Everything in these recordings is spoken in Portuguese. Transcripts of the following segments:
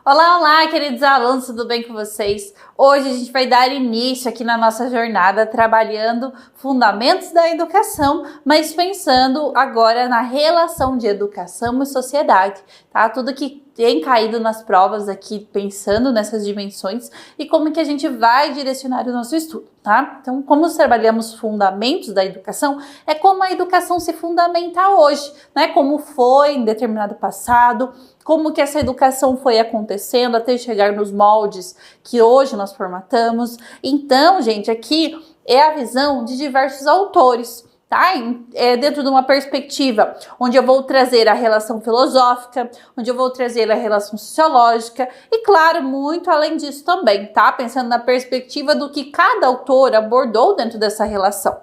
Olá, olá, queridos alunos, tudo bem com vocês? Hoje a gente vai dar início aqui na nossa jornada trabalhando fundamentos da educação, mas pensando agora na relação de educação e sociedade, tá? Tudo que tem caído nas provas aqui, pensando nessas dimensões e como que a gente vai direcionar o nosso estudo, tá? Então, como trabalhamos fundamentos da educação, é como a educação se fundamenta hoje, né? Como foi em determinado passado, como que essa educação foi acontecendo até chegar nos moldes que hoje nós formatamos. Então, gente, aqui é a visão de diversos autores, tá? Dentro de uma perspectiva onde eu vou trazer a relação filosófica, onde eu vou trazer a relação sociológica e, claro, muito além disso também, tá? Pensando na perspectiva do que cada autor abordou dentro dessa relação.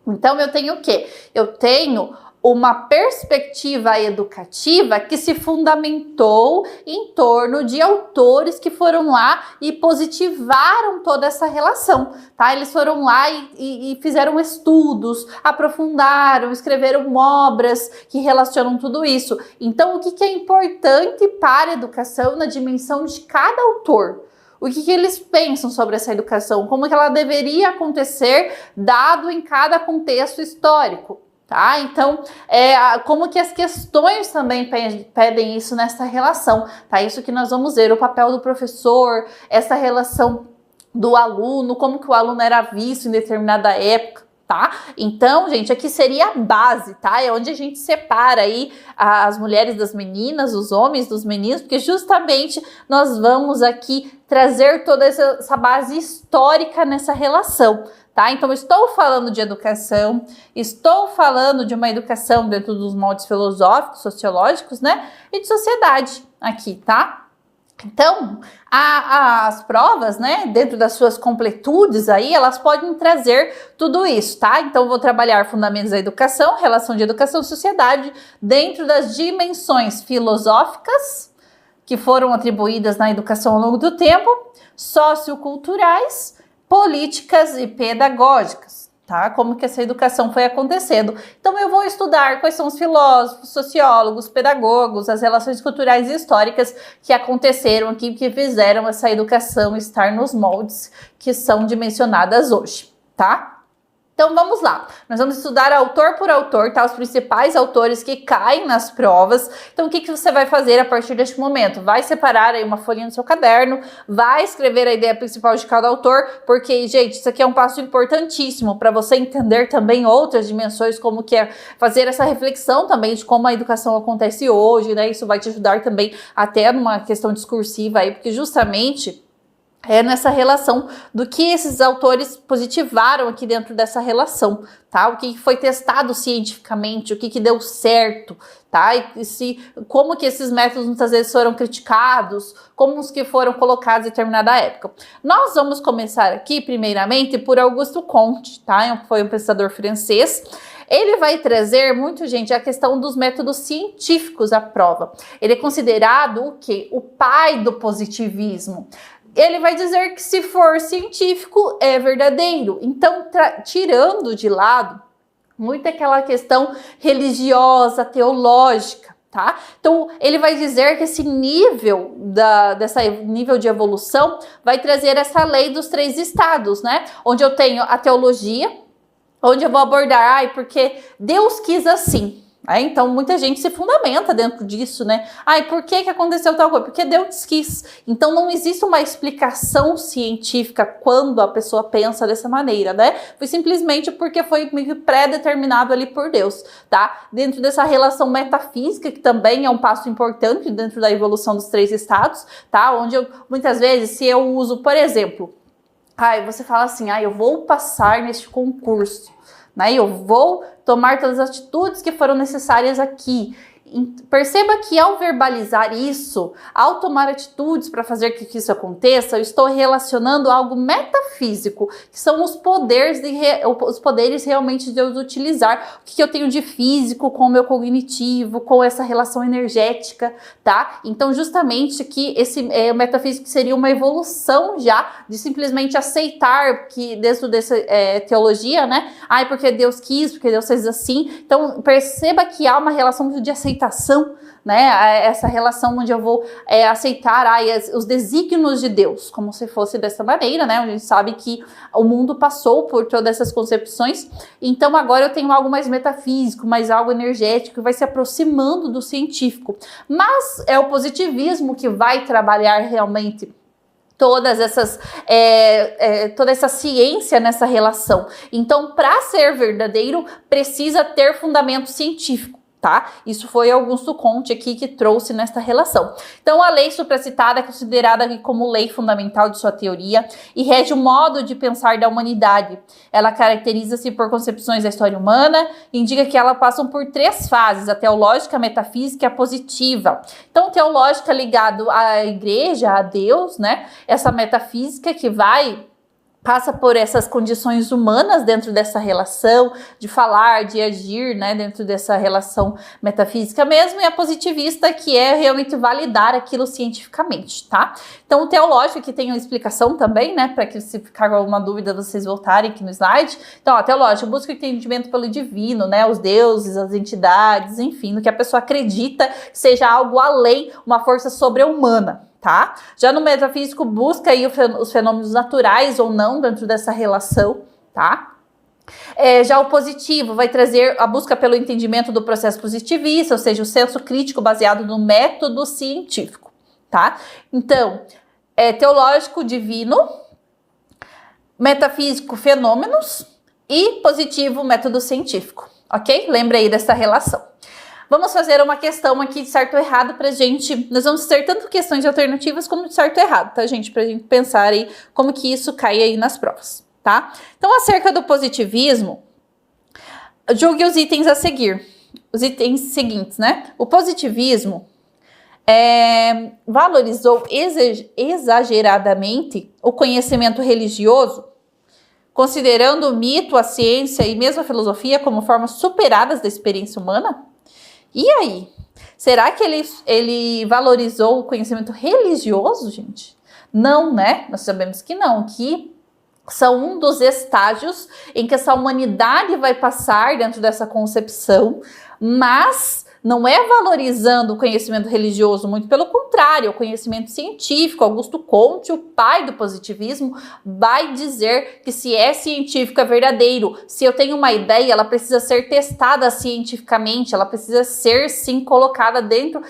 Então, eu tenho o quê? Eu tenho uma perspectiva educativa que se fundamentou em torno de autores que foram lá e positivaram toda essa relação, tá? Eles foram lá e fizeram estudos, aprofundaram, escreveram obras que relacionam tudo isso. Então, o que é importante para a educação na dimensão de cada autor? O que eles pensam sobre essa educação? Como que ela deveria acontecer dado em cada contexto histórico? Tá? Então, como que as questões também pedem isso nessa relação, tá? Isso que nós vamos ver, o papel do professor, essa relação do aluno, como que o aluno era visto em determinada época, tá? Então, gente, aqui seria a base, tá? É onde a gente separa aí as mulheres das meninas, os homens dos meninos, porque justamente nós vamos aqui trazer toda essa base histórica nessa relação. Tá? Então, estou falando de educação, estou falando de uma educação dentro dos moldes filosóficos, sociológicos, né? E de sociedade aqui, tá? Então, as provas, né, dentro das suas completudes aí, elas podem trazer tudo isso, tá? Então, vou trabalhar fundamentos da educação, relação de educação e sociedade dentro das dimensões filosóficas que foram atribuídas na educação ao longo do tempo, socioculturais, políticas e pedagógicas, tá? Como que essa educação foi acontecendo. Então, eu vou estudar quais são os filósofos, sociólogos, pedagogos, as relações culturais e históricas que aconteceram aqui, que fizeram essa educação estar nos moldes que são dimensionadas hoje, tá? Então, vamos lá. Nós vamos estudar autor por autor, tá? Os principais autores que caem nas provas. Então, o que você vai fazer a partir deste momento? Vai separar aí uma folhinha no seu caderno, vai escrever a ideia principal de cada autor, porque, gente, isso aqui é um passo importantíssimo para você entender também outras dimensões, como que é fazer essa reflexão também de como a educação acontece hoje, né? Isso vai te ajudar também até numa questão discursiva aí, porque justamente é nessa relação do que esses autores positivaram aqui dentro dessa relação, tá? O que foi testado cientificamente, o que deu certo, tá? Como que esses métodos muitas vezes foram criticados, como os que foram colocados em determinada época. Nós vamos começar aqui, primeiramente, por Auguste Comte, tá? Foi um pensador francês. Ele vai trazer muito, gente, a questão dos métodos científicos à prova. Ele é considerado o quê? O pai do positivismo. Ele vai dizer que se for científico é verdadeiro. Então, tirando de lado muito aquela questão religiosa, teológica, tá? Então, ele vai dizer que esse nível nível de evolução vai trazer essa lei dos 3 estados, né? Onde eu tenho a teologia, onde eu vou abordar, porque Deus quis assim. Então, muita gente se fundamenta dentro disso, né? Por que aconteceu tal coisa? Porque Deus quis. Então, não existe uma explicação científica quando a pessoa pensa dessa maneira, né? Foi simplesmente porque foi pré-determinado ali por Deus, tá? Dentro dessa relação metafísica, que também é um passo importante dentro da evolução dos 3 estados, tá? Onde muitas vezes, se eu uso, por exemplo, você fala assim, eu vou passar neste concurso, né? Eu vou tomar todas as atitudes que foram necessárias aqui. Perceba que ao verbalizar isso, ao tomar atitudes para fazer que isso aconteça, eu estou relacionando algo metafísico, que são os poderes realmente de Deus utilizar. O que eu tenho de físico com o meu cognitivo, com essa relação energética, tá? Então, justamente que esse metafísico seria uma evolução já de simplesmente aceitar que dentro dessa teologia, né? Porque Deus quis, porque Deus fez assim. Então, perceba que há uma relação de aceitar aceitação, né? Essa relação onde eu vou aceitar os desígnios de Deus, como se fosse dessa maneira, né? A gente sabe que o mundo passou por todas essas concepções, então agora eu tenho algo mais metafísico, mais algo energético, que vai se aproximando do científico. Mas é o positivismo que vai trabalhar realmente toda essa ciência nessa relação. Então, para ser verdadeiro, precisa ter fundamento científico, tá? Isso foi Augusto Comte aqui que trouxe nesta relação. Então, a lei supracitada é considerada aqui como lei fundamental de sua teoria e rege o modo de pensar da humanidade. Ela caracteriza-se por concepções da história humana e indica que ela passam por 3 fases, a teológica, a metafísica e a positiva. Então, teológica ligado à igreja, a Deus, né? Essa metafísica que passa por essas condições humanas dentro dessa relação, de falar, de agir, né, dentro dessa relação metafísica mesmo, e a positivista, que é realmente validar aquilo cientificamente, tá? Então, o teológico, que tem uma explicação também, né, para que se ficar alguma dúvida, vocês voltarem aqui no slide. Então, ó, teológico busca o entendimento pelo divino, né, os deuses, as entidades, enfim, no que a pessoa acredita que seja algo além, uma força sobre-humana. Tá? Já no metafísico busca aí os fenômenos naturais ou não dentro dessa relação, tá? Já o positivo vai trazer a busca pelo entendimento do processo positivista, ou seja, o senso crítico baseado no método científico, tá? Então, teológico, divino, metafísico, fenômenos e positivo, método científico, ok? Lembra aí dessa relação. Vamos fazer uma questão aqui de certo ou errado pra gente. Nós vamos ter tanto questões alternativas como de certo ou errado, tá, gente? Pra gente pensar aí como que isso cai aí nas provas, tá? Então, acerca do positivismo, julgue os itens a seguir. Os itens seguintes, né? O positivismo valorizou exageradamente o conhecimento religioso, considerando o mito, a ciência e mesmo a filosofia como formas superadas da experiência humana? E aí? Será que ele valorizou o conhecimento religioso, gente? Não, né? Nós sabemos que não, que são um dos estágios em que essa humanidade vai passar dentro dessa concepção, mas não é valorizando o conhecimento religioso, muito pelo contrário, o conhecimento científico. Augusto Comte, o pai do positivismo, vai dizer que se é científico, é verdadeiro. Se eu tenho uma ideia, ela precisa ser testada cientificamente, ela precisa ser, sim, colocada dentro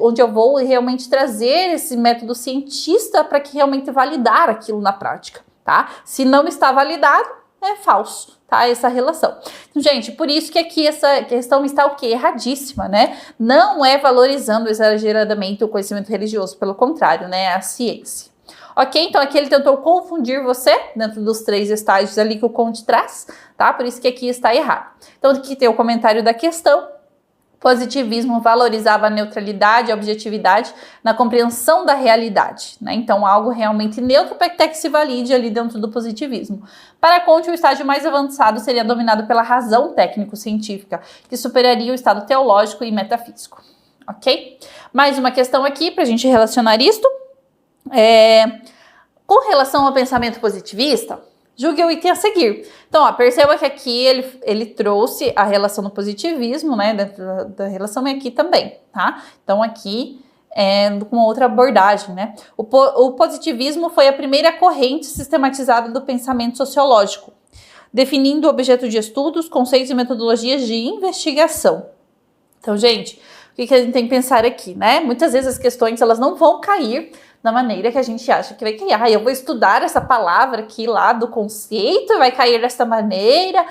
onde eu vou realmente trazer esse método cientista para que realmente validar aquilo na prática, tá? Se não está validado, é falso, tá? Essa relação. Então, gente, por isso que aqui essa questão está o quê? Erradíssima, né? Não é valorizando exageradamente o conhecimento religioso, pelo contrário, né? A ciência. Ok? Então, aqui ele tentou confundir você dentro dos 3 estágios ali que o Comte traz, tá? Por isso que aqui está errado. Então, aqui tem o comentário da questão. Positivismo valorizava a neutralidade, a objetividade na compreensão da realidade, né? Então, algo realmente neutro para que se valide ali dentro do positivismo. Para Comte, o estágio mais avançado seria dominado pela razão técnico-científica, que superaria o estado teológico e metafísico, ok? Mais uma questão aqui para a gente relacionar isto. Com relação ao pensamento positivista, julgue o item a seguir. Então, ó, perceba que aqui ele trouxe a relação do positivismo, né, dentro da relação, e aqui também, tá? Então, aqui com outra abordagem, né? O positivismo foi a primeira corrente sistematizada do pensamento sociológico, definindo o objeto de estudos, conceitos e metodologias de investigação. Então, gente, o que a gente tem que pensar aqui, né? Muitas vezes as questões, elas não vão cair da maneira que a gente acha que vai cair. Eu vou estudar essa palavra aqui lá do conceito e vai cair dessa maneira.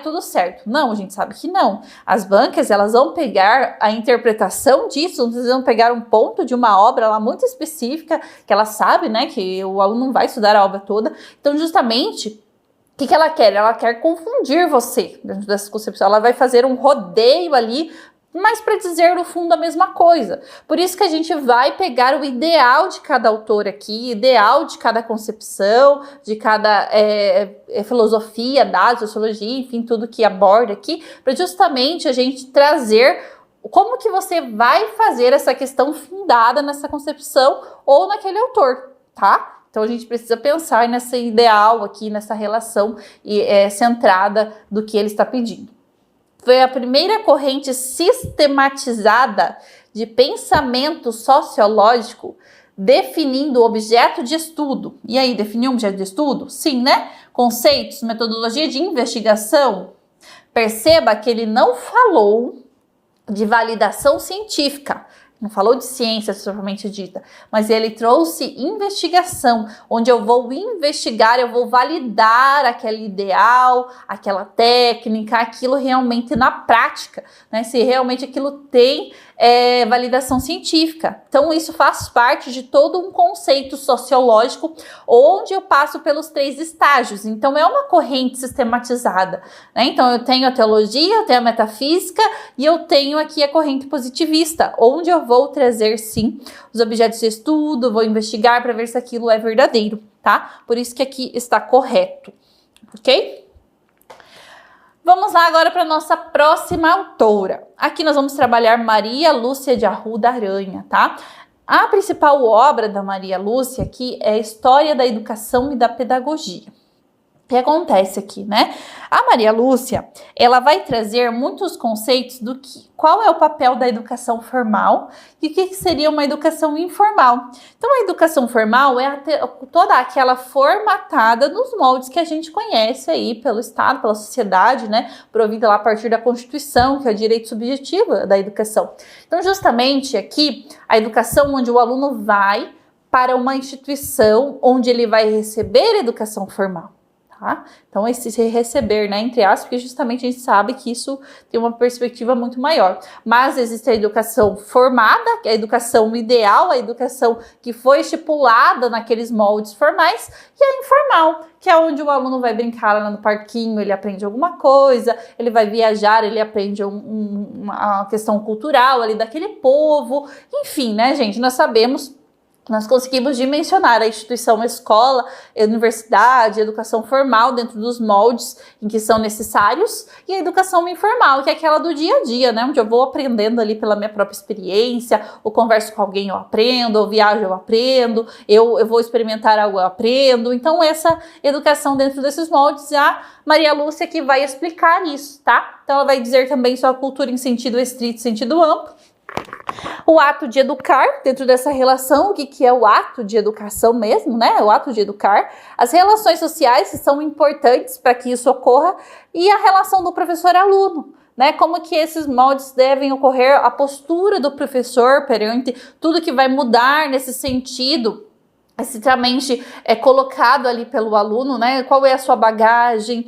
Tudo certo. Não, a gente sabe que não. As bancas, elas vão pegar a interpretação disso, eles vão pegar um ponto de uma obra lá muito específica, que ela sabe, né, que o aluno não vai estudar a obra toda. Então, justamente, o que ela quer? Ela quer confundir você dentro dessa concepção. Ela vai fazer um rodeio ali, mas para dizer no fundo a mesma coisa. Por isso que a gente vai pegar o ideal de cada autor aqui, ideal de cada concepção, de cada filosofia da sociologia, enfim, tudo que aborda aqui, para justamente a gente trazer como que você vai fazer essa questão fundada nessa concepção ou naquele autor, tá? Então a gente precisa pensar nesse ideal aqui, nessa relação centrada do que ele está pedindo. foi a primeira corrente sistematizada de pensamento sociológico definindo o objeto de estudo. E aí, definir um objeto de estudo? Sim, né? Conceitos, metodologia de investigação. Perceba que ele não falou de validação científica, não falou de ciência propriamente dita, mas ele trouxe investigação, onde eu vou investigar, eu vou validar aquele ideal, aquela técnica, aquilo realmente na prática, né? Se realmente aquilo tem validação científica. Então isso faz parte de todo um conceito sociológico, onde eu passo pelos 3 estágios. Então é uma corrente sistematizada, né? Então eu tenho a teologia, eu tenho a metafísica e eu tenho aqui a corrente positivista, onde eu vou trazer, sim, os objetos de estudo, vou investigar para ver se aquilo é verdadeiro, tá? Por isso que aqui está correto, ok? Vamos lá agora para a nossa próxima autora. Aqui nós vamos trabalhar Maria Lúcia de Arruda Aranha, tá? A principal obra da Maria Lúcia aqui é a História da Educação e da Pedagogia. O que acontece aqui, né? A Maria Lúcia, ela vai trazer muitos conceitos do que, qual é o papel da educação formal e o que seria uma educação informal. Então, a educação formal é toda aquela formatada nos moldes que a gente conhece aí pelo Estado, pela sociedade, né? Provida lá a partir da Constituição, que é o direito subjetivo da educação. Então, justamente aqui, a educação onde o aluno vai para uma instituição onde ele vai receber educação formal. Tá? Então esse receber, né, entre aspas, porque justamente a gente sabe que isso tem uma perspectiva muito maior. Mas existe a educação formada, que é a educação ideal, a educação que foi estipulada naqueles moldes formais, e a informal, que é onde o aluno vai brincar lá no parquinho, ele aprende alguma coisa, ele vai viajar, ele aprende uma questão cultural ali daquele povo, enfim, né, gente, nós conseguimos dimensionar a instituição, a escola, a universidade, a educação formal dentro dos moldes em que são necessários e a educação informal, que é aquela do dia a dia, né? Onde eu vou aprendendo ali pela minha própria experiência, ou converso com alguém eu aprendo, ou viajo eu aprendo, eu vou experimentar algo eu aprendo. Então essa educação dentro desses moldes, a Maria Lúcia que vai explicar isso, tá? Então ela vai dizer também sobre a cultura em sentido estrito, sentido amplo. O ato de educar, dentro dessa relação, o que é o ato de educação mesmo, né? O ato de educar. As relações sociais que são importantes para que isso ocorra e a relação do professor-aluno, né? Como que esses moldes devem ocorrer, a postura do professor perante tudo que vai mudar nesse sentido. Exatamente colocado ali pelo aluno, né? Qual é a sua bagagem,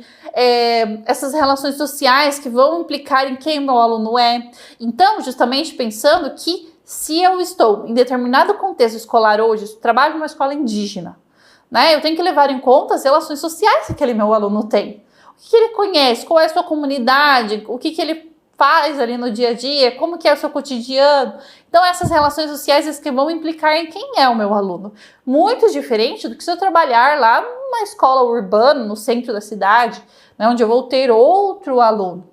essas relações sociais que vão implicar em quem o meu aluno é. Então, justamente pensando que se eu estou em determinado contexto escolar hoje, trabalho numa escola indígena, né? Eu tenho que levar em conta as relações sociais que aquele meu aluno tem. O que ele conhece, qual é a sua comunidade, o que ele faz ali no dia a dia, como que é o seu cotidiano. Então essas relações sociais que vão implicar em quem é o meu aluno. Muito diferente do que se eu trabalhar lá numa escola urbana, no centro da cidade, né, onde eu vou ter outro aluno.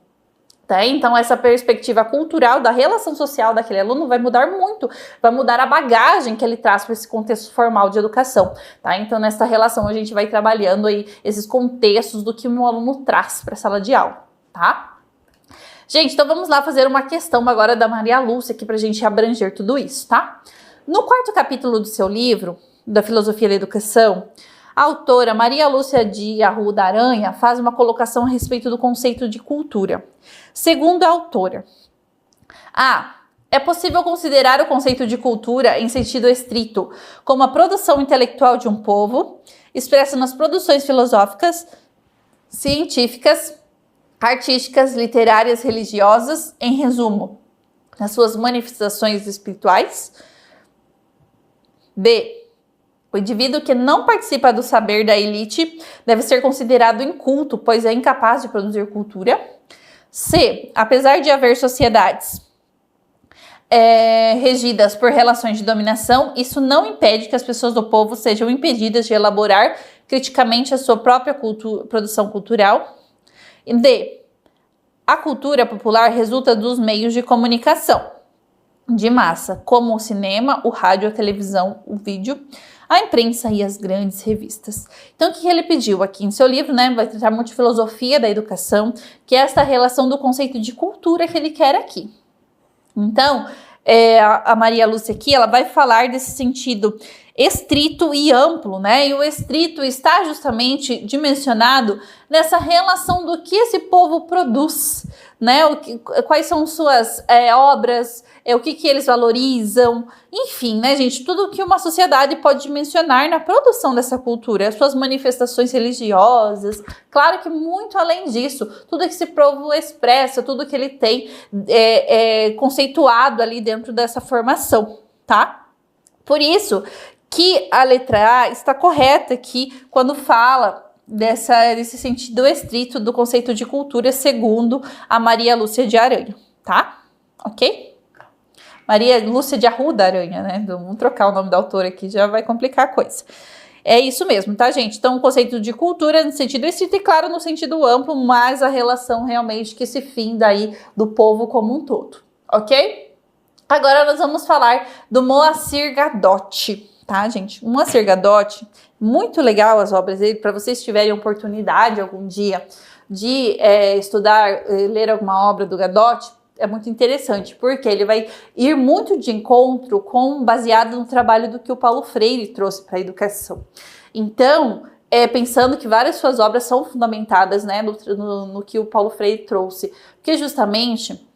Tá? Então essa perspectiva cultural da relação social daquele aluno vai mudar muito, vai mudar a bagagem que ele traz para esse contexto formal de educação. Tá? Então nessa relação a gente vai trabalhando aí esses contextos do que o meu aluno traz para a sala de aula. Tá? Gente, então vamos lá fazer uma questão agora da Maria Lúcia aqui para a gente abranger tudo isso, tá? No 4º capítulo do seu livro, da Filosofia da Educação, a autora Maria Lúcia de Arruda Aranha faz uma colocação a respeito do conceito de cultura. Segundo a autora, é possível considerar o conceito de cultura em sentido estrito como a produção intelectual de um povo, expressa nas produções filosóficas, científicas, artísticas, literárias, religiosas, em resumo, nas suas manifestações espirituais. B. O indivíduo que não participa do saber da elite deve ser considerado inculto, pois é incapaz de produzir cultura. C. Apesar de haver sociedades regidas por relações de dominação, isso não impede que as pessoas do povo sejam impedidas de elaborar criticamente a sua própria produção cultural. D. A cultura popular resulta dos meios de comunicação. de massa, como o cinema, o rádio, a televisão, o vídeo, a imprensa e as grandes revistas. Então, o que ele pediu aqui em seu livro, né? Vai tratar muito de filosofia da educação, que é essa relação do conceito de cultura que ele quer aqui. Então, a Maria Lúcia aqui, ela vai falar desse sentido estrito e amplo, né? E o estrito está justamente dimensionado nessa relação do que esse povo produz, né? Quais são suas obras, o que eles valorizam, enfim, né, gente? Tudo que uma sociedade pode dimensionar na produção dessa cultura, as suas manifestações religiosas, claro que muito além disso, tudo que esse povo expressa, tudo que ele tem conceituado ali dentro dessa formação, tá? Por isso que a letra A está correta aqui quando fala desse sentido estrito do conceito de cultura segundo a Maria Lúcia de Aranha, tá? Ok? Maria Lúcia de Arruda Aranha, né? Vamos trocar o nome da autora aqui, já vai complicar a coisa. É isso mesmo, tá, gente? Então, o conceito de cultura no sentido estrito e, claro, no sentido amplo, mas a relação realmente que se finda aí do povo como um todo, ok? Agora nós vamos falar do Moacir Gadotti, tá, gente? Moacir Gadotti, muito legal as obras dele, para vocês tiverem oportunidade algum dia de estudar, ler alguma obra do Gadotti, é muito interessante, porque ele vai ir muito de encontro baseado no trabalho do que o Paulo Freire trouxe para a educação. Então, pensando que várias suas obras são fundamentadas, né, no que o Paulo Freire trouxe, porque justamente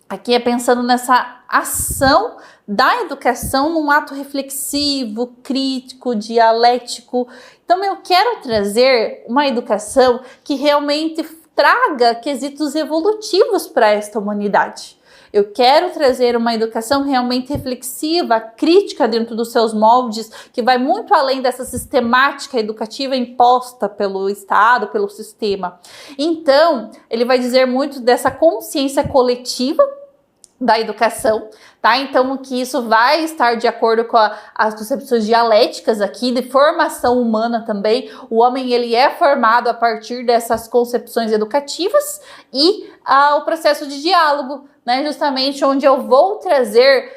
aqui é pensando nessa ação da educação num ato reflexivo, crítico, dialético. Então eu quero trazer uma educação que realmente traga quesitos evolutivos para esta humanidade. Eu quero trazer uma educação realmente reflexiva, crítica dentro dos seus moldes, que vai muito além dessa sistemática educativa imposta pelo Estado, pelo sistema. Então, ele vai dizer muito dessa consciência coletiva da educação, tá? Então, que isso vai estar de acordo com as concepções dialéticas aqui, de formação humana também. O homem, ele é formado a partir dessas concepções educativas e o processo de diálogo, né? Justamente onde eu vou trazer,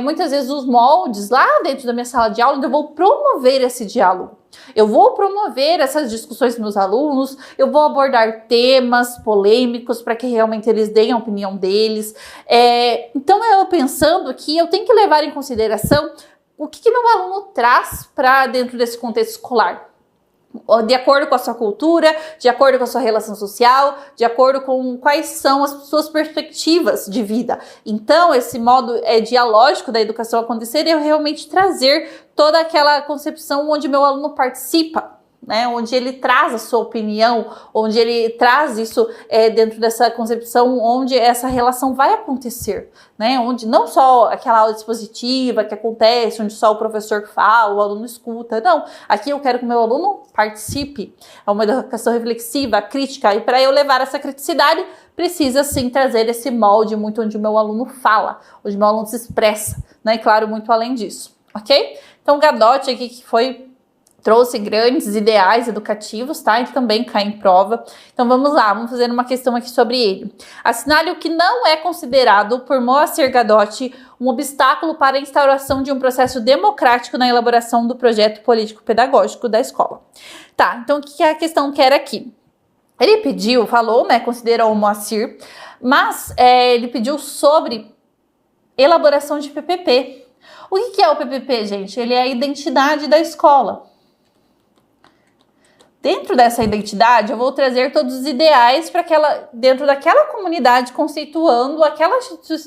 muitas vezes, os moldes lá dentro da minha sala de aula, onde eu vou promover esse diálogo. Eu vou promover essas discussões com meus alunos, eu vou abordar temas polêmicos para que realmente eles deem a opinião deles. Então, eu pensando que eu tenho que levar em consideração o que meu aluno traz para dentro desse contexto escolar. De acordo com a sua cultura, de acordo com a sua relação social, de acordo com quais são as suas perspectivas de vida. Então, esse modo dialógico da educação acontecer é eu realmente trazer toda aquela concepção onde meu aluno participa, né? Onde ele traz a sua opinião, onde ele traz isso dentro dessa concepção, onde essa relação vai acontecer, né? Onde não só aquela aula expositiva que acontece, onde só o professor fala, o aluno escuta, não. Aqui eu quero que o meu aluno participe, é uma educação reflexiva, crítica, e para eu levar essa criticidade, precisa sim trazer esse molde muito onde o meu aluno fala, onde o meu aluno se expressa, né? E claro, muito além disso, ok? Então, Gadotti aqui que trouxe grandes ideais educativos, tá? E também cai em prova. Então vamos lá, vamos fazer uma questão aqui sobre ele. Assinale o que não é considerado por Moacir Gadotti um obstáculo para a instauração de um processo democrático na elaboração do projeto político-pedagógico da escola. Tá, então o que a questão quer aqui? Ele falou, né, considerou o Moacir, mas ele pediu sobre elaboração de PPP. O que é o PPP, gente? Ele é a identidade da escola. Dentro dessa identidade, eu vou trazer todos os ideais para dentro daquela comunidade, conceituando aquela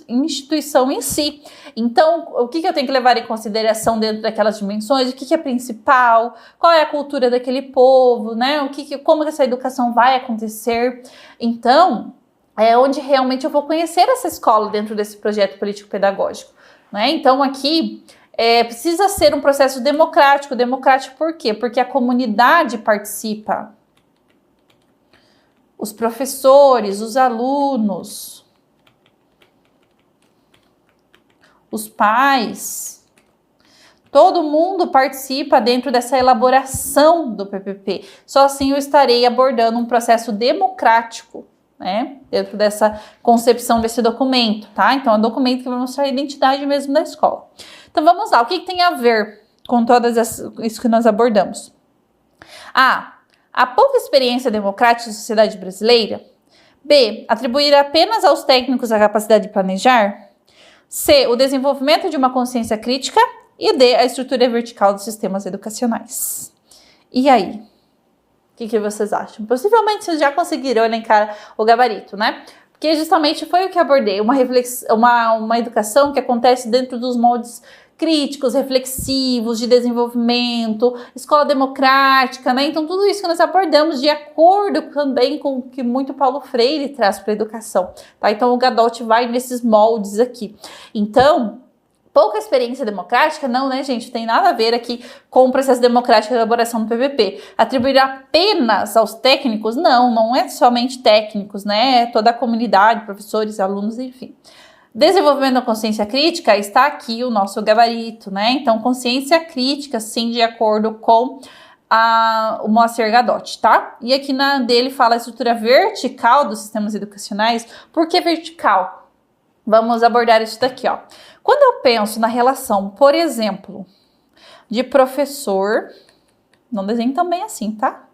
instituição em si. Então, o que eu tenho que levar em consideração dentro daquelas dimensões? O que é principal? Qual é a cultura daquele povo, né? Como essa educação vai acontecer? Então, é onde realmente eu vou conhecer essa escola dentro desse projeto político-pedagógico, né? Então, aqui precisa ser um processo democrático. Democrático por quê? Porque a comunidade participa. Os professores, os alunos, os pais, todo mundo participa dentro dessa elaboração do PPP. Só assim eu estarei abordando um processo democrático né? Dentro dessa concepção desse documento, tá? Então, é um documento que vai mostrar a identidade mesmo da escola. Então, vamos lá. O que tem a ver com isso que nós abordamos? A pouca experiência democrática da sociedade brasileira. B, atribuir apenas aos técnicos a capacidade de planejar. C, o desenvolvimento de uma consciência crítica. E D, a estrutura vertical dos sistemas educacionais. E aí? O que vocês acham? Possivelmente vocês já conseguiram elencar o gabarito, né? Porque justamente foi o que abordei, uma educação que acontece dentro dos moldes críticos, reflexivos, de desenvolvimento, escola democrática, né? Então, tudo isso que nós abordamos de acordo também com o que muito Paulo Freire traz para a educação, tá? Então, o Gadot vai nesses moldes aqui. Então, pouca experiência democrática, não, né, gente? Tem nada a ver aqui com o processo democrático de elaboração do PPP. Atribuir apenas aos técnicos? Não é somente técnicos, né? É toda a comunidade, professores, alunos, enfim. Desenvolvimento da consciência crítica, está aqui o nosso gabarito, né? Então, consciência crítica, sim, de acordo com o Moacir Gadot, tá? E aqui dele fala a estrutura vertical dos sistemas educacionais. Por que vertical? Vamos abordar isso daqui, ó. Quando eu penso na relação, por exemplo, de professor, não desenho também assim, tá?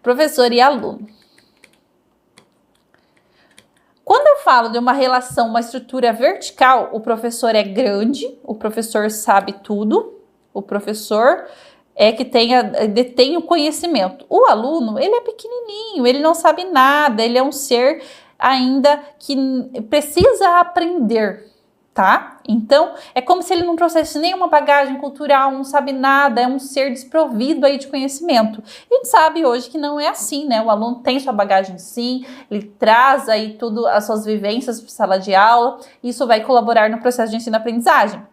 Professor e aluno. Quando eu falo de uma relação, uma estrutura vertical, o professor é grande, o professor sabe tudo, o professor é que detém o conhecimento. O aluno, ele é pequenininho, ele não sabe nada, ele é um ser ainda que precisa aprender, tá? Então, é como se ele não trouxesse nenhuma bagagem cultural, não sabe nada, é um ser desprovido aí de conhecimento. E a gente sabe hoje que não é assim, né? O aluno tem sua bagagem sim, ele traz aí tudo, as suas vivências para a sala de aula, isso vai colaborar no processo de ensino-aprendizagem.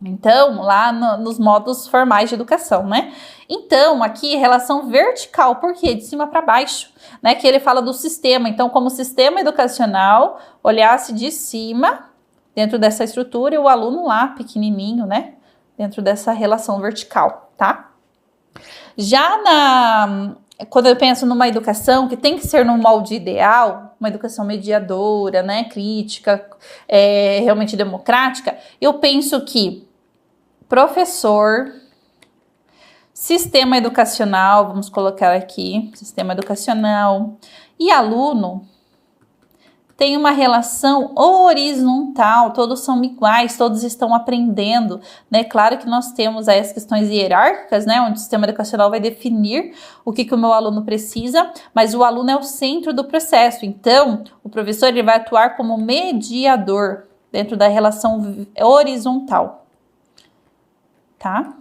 Então, lá nos modos formais de educação, né? Então, aqui, relação vertical, por quê? De cima para baixo, né? Que ele fala do sistema. Então, como o sistema educacional olhasse de cima, dentro dessa estrutura, e o aluno lá, pequenininho, né? Dentro dessa relação vertical, tá? Quando eu penso numa educação que tem que ser num molde ideal, uma educação mediadora, né? Crítica, realmente democrática, eu penso que professor, sistema educacional, vamos colocar aqui, sistema educacional e aluno tem uma relação horizontal, todos são iguais, todos estão aprendendo, né? Claro que nós temos aí as questões hierárquicas, né? Onde o sistema educacional vai definir o que o meu aluno precisa, mas o aluno é o centro do processo, então o professor ele vai atuar como mediador dentro da relação horizontal. Tá?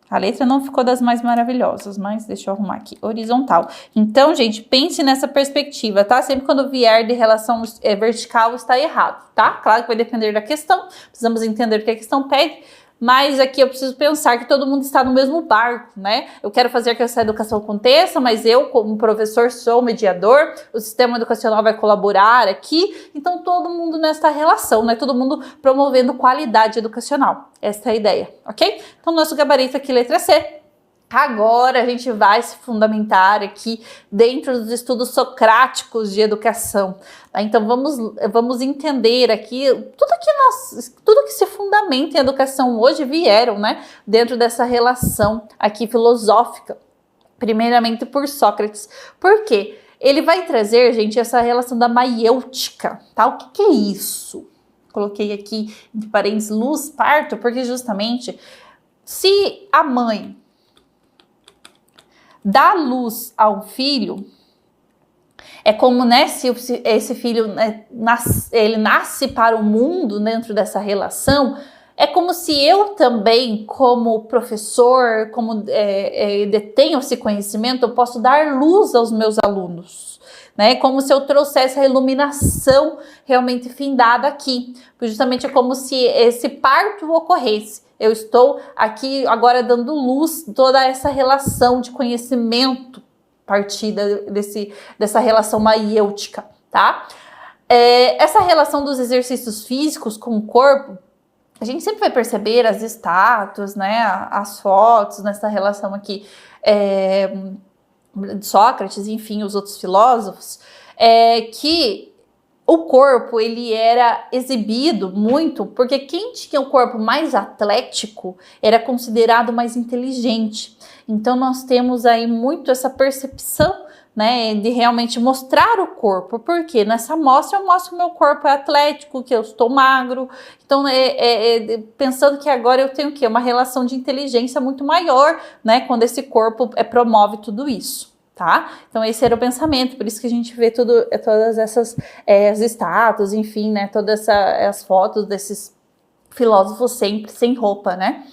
A letra não ficou das mais maravilhosas, mas deixa eu arrumar aqui. Horizontal. Então, gente, pense nessa perspectiva, tá? Sempre quando vier de relação vertical, está errado, tá? Claro que vai depender da questão. Precisamos entender o que a questão pede. Mas aqui eu preciso pensar que todo mundo está no mesmo barco, né? Eu quero fazer que essa educação aconteça, mas eu, como professor, sou mediador, o sistema educacional vai colaborar aqui, então todo mundo nessa relação, né? Todo mundo promovendo qualidade educacional. Essa é a ideia, ok? Então, nosso gabarito aqui, letra C. Agora a gente vai se fundamentar aqui dentro dos estudos socráticos de educação. Tá? Então vamos entender aqui tudo que se fundamenta em educação hoje vieram, né, dentro dessa relação aqui filosófica, primeiramente por Sócrates. Por quê? Ele vai trazer, gente, essa relação da maiêutica, tá? O que é isso? Coloquei aqui entre parênteses luz parto, porque justamente se a mãe dá luz ao filho, é como, né, se esse filho, né, ele nasce para o mundo dentro dessa relação, é como se eu também, como professor, como detenho esse conhecimento, eu posso dar luz aos meus alunos, né? Como se eu trouxesse a iluminação realmente findada aqui, justamente é como se esse parto ocorresse. Eu estou aqui agora dando luz toda essa relação de conhecimento partida dessa relação maiêutica, tá? Essa relação dos exercícios físicos com o corpo a gente sempre vai perceber as estátuas, né, as fotos nessa relação aqui de Sócrates, enfim, os outros filósofos, que o corpo ele era exibido muito, porque quem tinha o corpo mais atlético era considerado mais inteligente. Então nós temos aí muito essa percepção, né, de realmente mostrar o corpo, porque nessa amostra eu mostro que o meu corpo é atlético, que eu estou magro. Então pensando que agora eu tenho o quê? Uma relação de inteligência muito maior, né, quando esse corpo promove tudo isso. Tá? Então esse era o pensamento, por isso que a gente vê todas essas as estátuas, enfim, né, todas as fotos desses filósofos sempre sem roupa, né?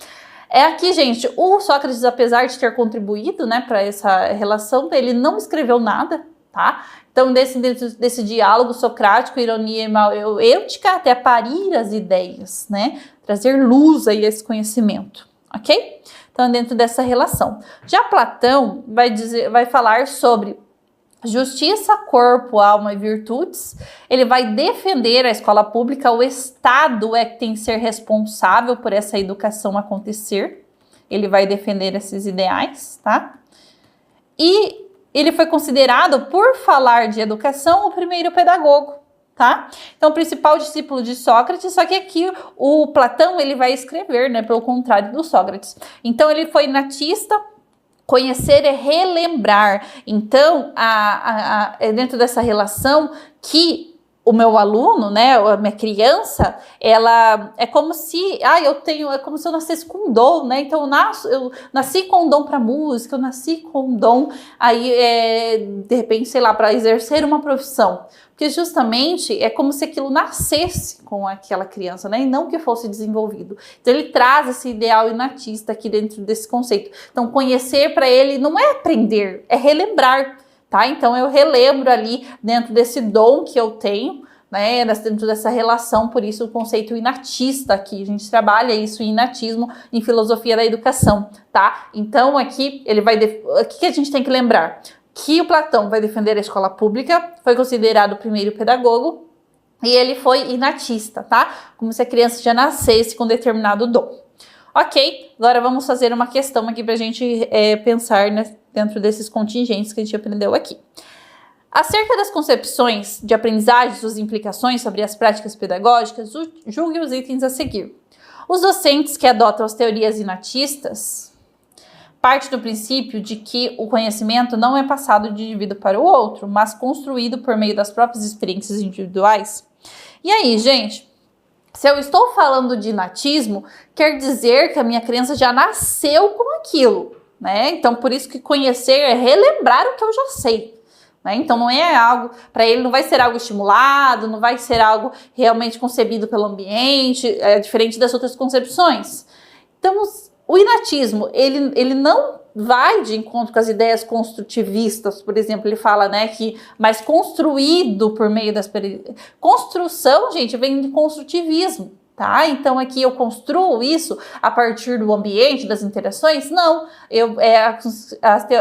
Aqui, gente, o Sócrates, apesar de ter contribuído, né, para essa relação, ele não escreveu nada, tá? Então, dentro desse diálogo socrático, ironia e maiêutica, até parir as ideias, né? Trazer luz aí a esse conhecimento, ok? Então, dentro dessa relação. Já Platão vai falar sobre justiça, corpo, alma e virtudes. Ele vai defender a escola pública, o Estado é que tem que ser responsável por essa educação acontecer. Ele vai defender esses ideais, tá? E ele foi considerado, por falar de educação, o primeiro pedagogo, tá? Então, o principal discípulo de Sócrates, só que aqui o Platão, ele vai escrever, né, pelo contrário do Sócrates. Então, ele foi natista. Conhecer é relembrar. Então, dentro dessa relação que o meu aluno, né, a minha criança, ela é como se, é como se eu nascesse com um dom, né? Então eu nasci com um dom para música, eu nasci com um dom aí de repente, sei lá, para exercer uma profissão. Porque justamente é como se aquilo nascesse com aquela criança, né? E não que fosse desenvolvido. Então ele traz esse ideal inatista aqui dentro desse conceito. Então conhecer para ele não é aprender, é relembrar. Tá? Então eu relembro ali dentro desse dom que eu tenho, né, dentro dessa relação, por isso o conceito inatista aqui, a gente trabalha isso em inatismo, em filosofia da educação, tá? Então aqui ele vai, o que a gente tem que lembrar? Que o Platão vai defender a escola pública, foi considerado o primeiro pedagogo, e ele foi inatista, tá? Como se a criança já nascesse com determinado dom. Ok, agora vamos fazer uma questão aqui pra gente pensar, né, dentro desses contingentes que a gente aprendeu aqui. Acerca das concepções de aprendizagem, suas implicações sobre as práticas pedagógicas, julgue os itens a seguir. Os docentes que adotam as teorias inatistas partem do princípio de que o conhecimento não é passado de indivíduo para o outro, mas construído por meio das próprias experiências individuais. E aí, gente? Se eu estou falando de inatismo, quer dizer que a minha criança já nasceu com aquilo, né? Então, por isso que conhecer é relembrar o que eu já sei, né? Então, não é algo, para ele não vai ser algo estimulado, não vai ser algo realmente concebido pelo ambiente, diferente das outras concepções. Então, o inatismo, ele não vai de encontro com as ideias construtivistas, por exemplo, ele fala, né, que mais construído por meio das... Construção, gente, vem de construtivismo, tá? Então aqui eu construo isso a partir do ambiente, das interações? Não,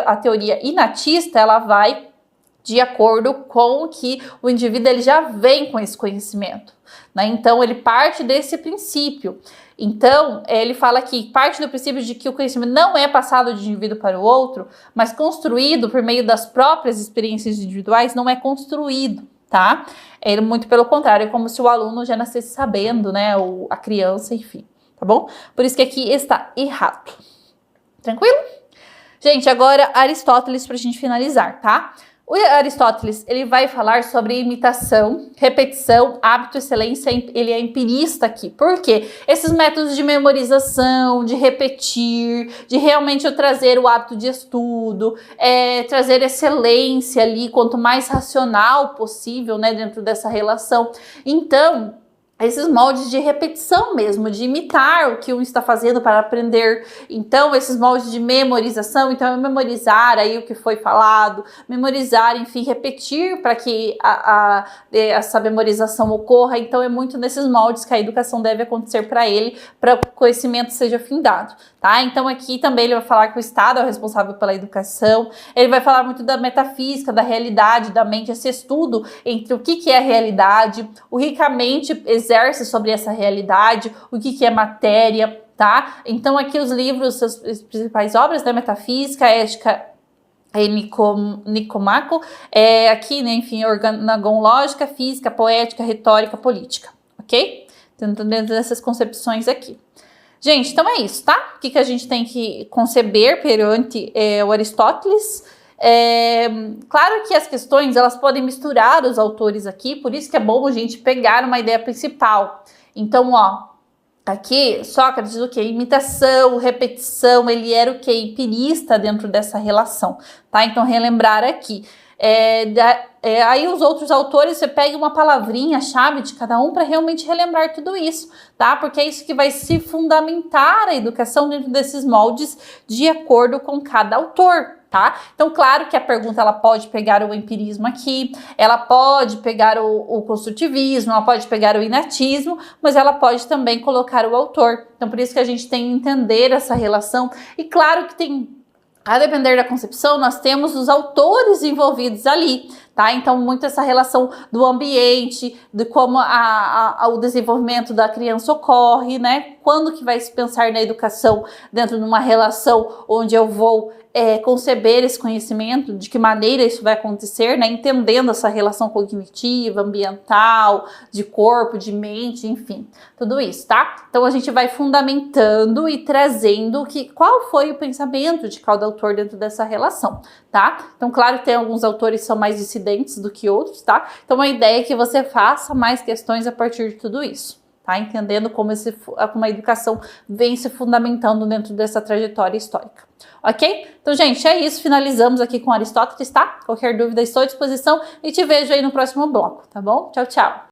a teoria inatista, ela vai de acordo com que o indivíduo ele já vem com esse conhecimento, né? Então ele parte desse princípio. Então ele fala que parte do princípio de que o conhecimento não é passado de indivíduo para o outro, mas construído por meio das próprias experiências individuais, não é construído, tá? É muito pelo contrário, é como se o aluno já nascesse sabendo, né? Ou a criança, enfim, tá bom? Por isso que aqui está errado. Tranquilo? Gente, agora Aristóteles pra gente finalizar, tá? O Aristóteles, ele vai falar sobre imitação, repetição, hábito, excelência, ele é empirista aqui. Por quê? Esses métodos de memorização, de repetir, de realmente eu trazer o hábito de estudo, trazer excelência ali, quanto mais racional possível, né, dentro dessa relação. Então, esses moldes de repetição mesmo, de imitar o que um está fazendo para aprender. Então, esses moldes de memorização, então é memorizar aí o que foi falado, memorizar, enfim, repetir para que essa memorização ocorra. Então, é muito nesses moldes que a educação deve acontecer para ele, para que o conhecimento seja findado, tá? Então, aqui também ele vai falar que o Estado é o responsável pela educação, ele vai falar muito da metafísica, da realidade, da mente, esse estudo entre o que é a realidade, o ricamente exerce sobre essa realidade, o que é matéria, tá? Então aqui os livros, suas principais obras, né? Metafísica, Ética, Nicomaco, aqui, né, enfim, organológica, física, poética, retórica, política, ok? Então, dentro dessas concepções aqui. Gente, então é isso, tá? O que a gente tem que conceber perante o Aristóteles? Claro que as questões, elas podem misturar os autores aqui, por isso que é bom a gente pegar uma ideia principal. Então, ó, aqui Sócrates, o que? Imitação, repetição, ele era o que? Empirista dentro dessa relação, tá? Então, relembrar aqui. Aí os outros autores, você pega uma palavrinha-chave de cada um para realmente relembrar tudo isso, tá? Porque é isso que vai se fundamentar a educação dentro desses moldes de acordo com cada autor, tá? Então, claro que a pergunta, ela pode pegar o empirismo aqui, ela pode pegar o construtivismo, ela pode pegar o inatismo, mas ela pode também colocar o autor. Então, por isso que a gente tem que entender essa relação. E claro que tem... A depender da concepção, nós temos os autores envolvidos ali, tá? Então, muito essa relação do ambiente, de como o desenvolvimento da criança ocorre, né? Quando que vai se pensar na educação dentro de uma relação onde eu vou conceber esse conhecimento, de que maneira isso vai acontecer, né? Entendendo essa relação cognitiva, ambiental, de corpo, de mente, enfim, tudo isso, tá? Então a gente vai fundamentando e trazendo qual foi o pensamento de cada autor dentro dessa relação, tá? Então, claro que tem alguns autores que são mais dissidentes do que outros, tá? Então a ideia é que você faça mais questões a partir de tudo isso. Tá? Entendendo como a educação vem se fundamentando dentro dessa trajetória histórica. Ok? Então, gente, é isso. Finalizamos aqui com Aristóteles, tá? Qualquer dúvida, estou à disposição e te vejo aí no próximo bloco, tá bom? Tchau, tchau!